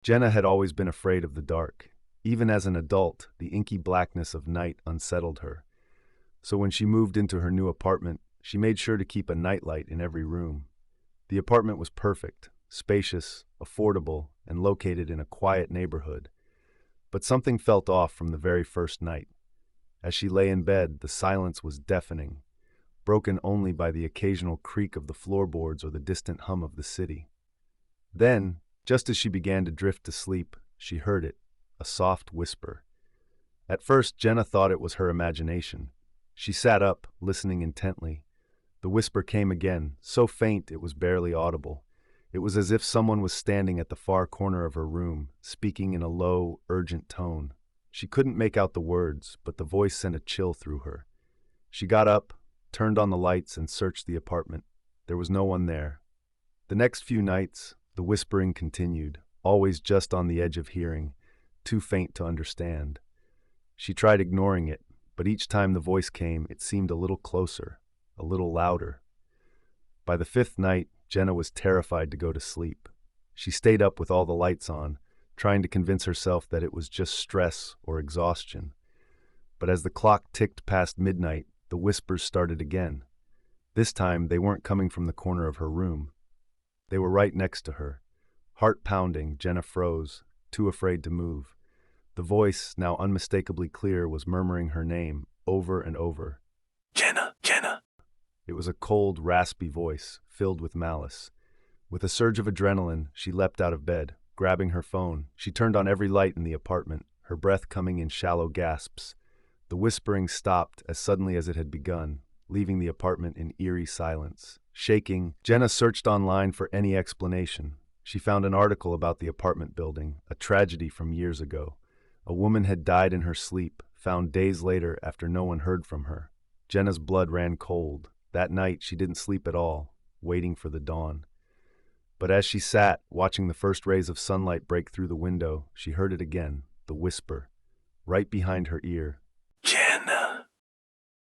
Jenna had always been afraid of the dark. Even as an adult, the inky blackness of night unsettled her. So when she moved into her new apartment, she made sure to keep a nightlight in every room. The apartment was perfect, spacious, affordable, and located in a quiet neighborhood. But something felt off from the very first night. As she lay in bed, the silence was deafening, broken only by the occasional creak of the floorboards or the distant hum of the city. Then, just as she began to drift to sleep, she heard it, a soft whisper. At first, Jenna thought it was her imagination. She sat up, listening intently. The whisper came again, so faint it was barely audible. It was as if someone was standing at the far corner of her room, speaking in a low, urgent tone. She couldn't make out the words, but the voice sent a chill through her. She got up, turned on the lights, and searched the apartment. There was no one there. The next few nights, the whispering continued, always just on the edge of hearing, too faint to understand. She tried ignoring it, but each time the voice came, it seemed a little closer, a little louder. By the fifth night, Jenna was terrified to go to sleep. She stayed up with all the lights on, trying to convince herself that it was just stress or exhaustion. But as the clock ticked past midnight, the whispers started again. This time, they weren't coming from the corner of her room. They were right next to her. Heart pounding, Jenna froze, too afraid to move. The voice, now unmistakably clear, was murmuring her name over and over. Jenna, Jenna. It was a cold, raspy voice, filled with malice. With a surge of adrenaline, she leapt out of bed. Grabbing her phone, she turned on every light in the apartment, her breath coming in shallow gasps. The whispering stopped as suddenly as it had begun, leaving the apartment in eerie silence. Shaking, Jenna searched online for any explanation. She found an article about the apartment building, a tragedy from years ago. A woman had died in her sleep, found days later after no one heard from her. Jenna's blood ran cold. That night, she didn't sleep at all, waiting for the dawn. But as she sat, watching the first rays of sunlight break through the window, she heard it again, the whisper. Right behind her ear,